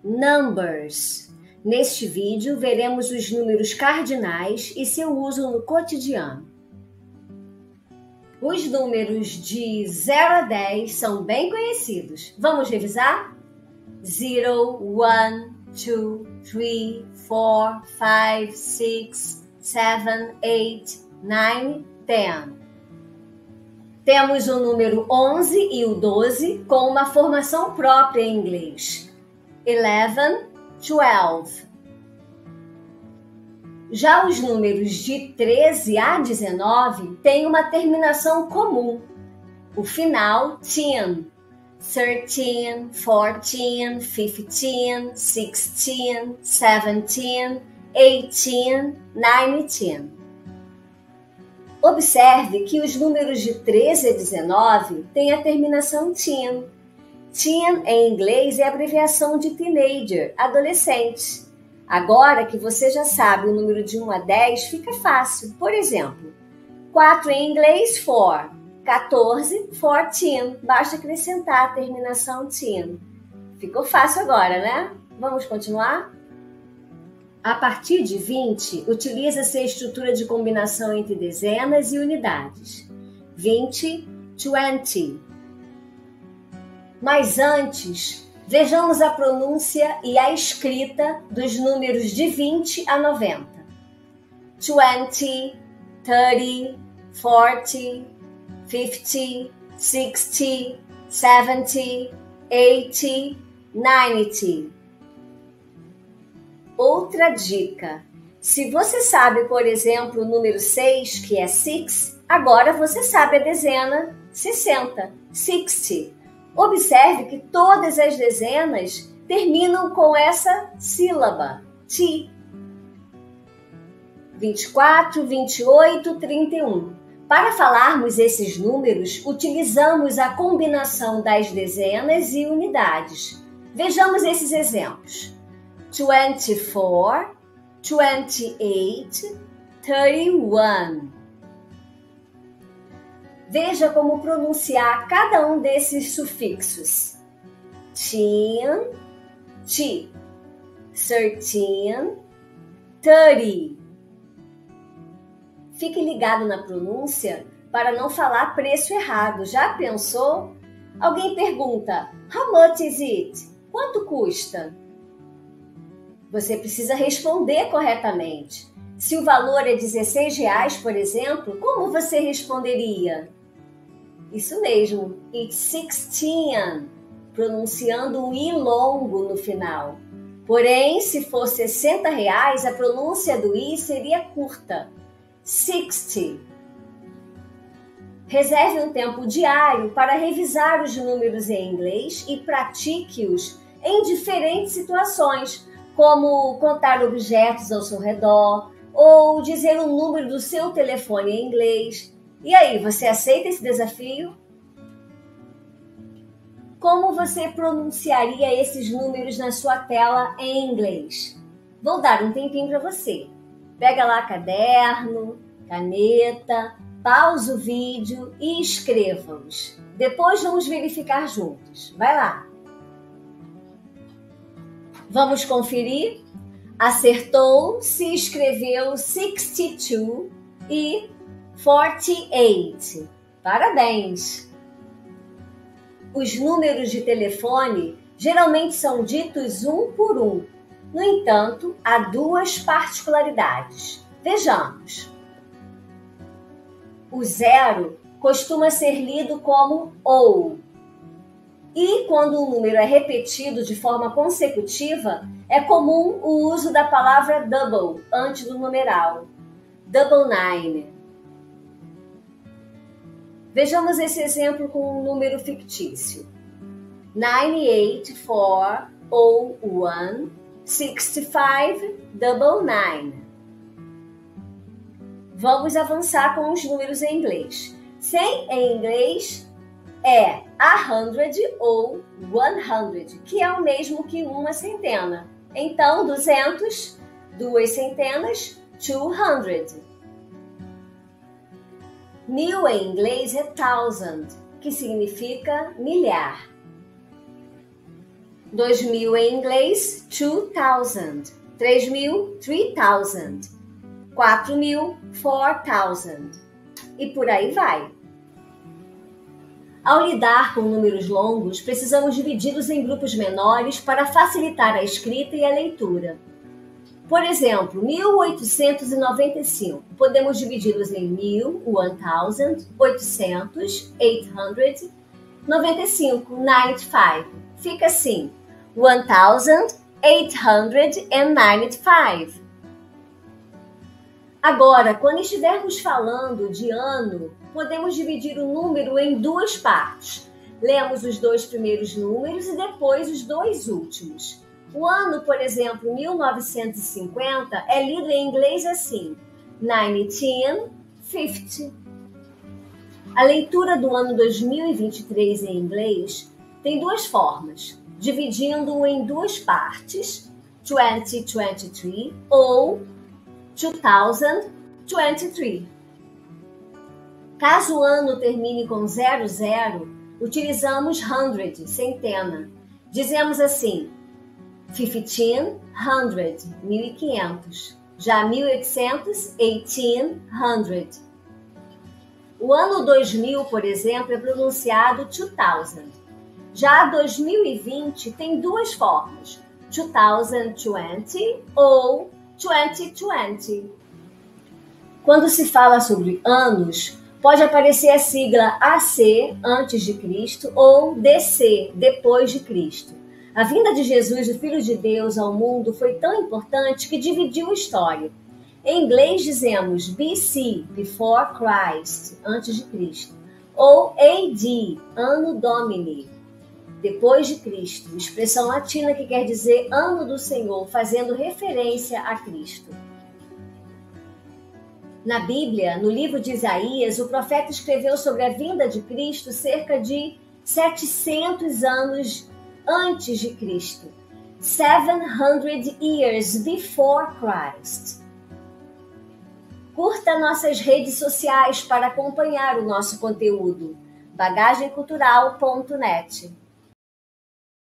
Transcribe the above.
Numbers. Neste vídeo, veremos os números cardinais e seu uso no cotidiano. Os números de 0 a 10 são bem conhecidos. Vamos revisar? 0, 1, 2, 3, 4, 5, 6, 7, 8, 9, 10. Temos o número 11 e o 12 com uma formação própria em inglês. 11, 12. Já os números de 13 a 19 têm uma terminação comum. O final, teen. 13, 14, 15, 16, 17, 18, 19. Observe que os números de 13 a 19 têm a terminação teen. Teen em inglês é a abreviação de teenager, adolescente. Agora que você já sabe o número de 1 a 10, fica fácil. Por exemplo, 4 em inglês, 4. 14, 14. Basta acrescentar a terminação teen. Ficou fácil agora, né? Vamos continuar? A partir de 20, utiliza-se a estrutura de combinação entre dezenas e unidades. 20, 20. Mas antes, vejamos a pronúncia e a escrita dos números de 20 a 90. 20, 30, 40, 50, 60, 70, 80, 90. Outra dica: se você sabe, por exemplo, o número 6, que é 6, agora você sabe a dezena 60, 60. Observe que todas as dezenas terminam com essa sílaba, T. 24, 28, 31. Para falarmos esses números, utilizamos a combinação das dezenas e unidades. Vejamos esses exemplos. 24, 28, 31. Veja como pronunciar cada um desses sufixos. Teen, T, 13, 30. Fique ligado na pronúncia para não falar preço errado. Já pensou? Alguém pergunta, how much is it? Quanto custa? Você precisa responder corretamente. Se o valor é R$16, por exemplo, como você responderia? Isso mesmo, it's 16, pronunciando um i longo no final. Porém, se for R$60, a pronúncia do i seria curta, 60. Reserve um tempo diário para revisar os números em inglês e pratique-os em diferentes situações, como contar objetos ao seu redor ou dizer o número do seu telefone em inglês. E aí, você aceita esse desafio? Como você pronunciaria esses números na sua tela em inglês? Vou dar um tempinho para você. Pega lá caderno, caneta, pausa o vídeo e escreva-os. Depois vamos verificar juntos. Vai lá! Vamos conferir? Acertou se escreveu 62 e 48. Parabéns! Os números de telefone geralmente são ditos um por um. No entanto, há duas particularidades. Vejamos. O 0 costuma ser lido como OU. E quando um número é repetido de forma consecutiva, é comum o uso da palavra double antes do numeral. Double 9. Vejamos esse exemplo com um número fictício. 98401 6599. Vamos avançar com os números em inglês. 100 em inglês é 100 ou 100, que é o mesmo que uma centena. Então, 200, duas centenas, 200. 1000 em inglês é 1000, que significa milhar. 2.000 em inglês, 2,000. 3.000, 3,000. 4.000, 4,000. E por aí vai. Ao lidar com números longos, precisamos dividi-los em grupos menores para facilitar a escrita e a leitura. Por exemplo, 1895. Podemos dividi-los em 1000, 800, 95, 95. Fica assim, 1895. Agora, quando estivermos falando de ano, podemos dividir o número em duas partes. Lemos os dois primeiros números e depois os dois últimos. O ano, por exemplo, 1950, é lido em inglês assim, 1950. A leitura do ano 2023 em inglês tem duas formas, dividindo-o em duas partes, 2023 ou 2023. Caso o ano termine com 00, utilizamos hundred, centena. Dizemos assim, 1500, 1500. Já 1800, 1800. O ano 2000, por exemplo, é pronunciado 2000. Já 2020 tem duas formas, 2020 ou 2020. Quando se fala sobre anos, pode aparecer a sigla AC, antes de Cristo, ou DC, depois de Cristo. A vinda de Jesus, o Filho de Deus, ao mundo foi tão importante que dividiu a história. Em inglês dizemos BC, Before Christ, antes de Cristo, ou AD, Anno Domini, depois de Cristo, expressão latina que quer dizer ano do Senhor, fazendo referência a Cristo. Na Bíblia, no livro de Isaías, o profeta escreveu sobre a vinda de Cristo cerca de 700 anos antes de Cristo. 700 years before Christ. Curta nossas redes sociais para acompanhar o nosso conteúdo. bagagemcultural.net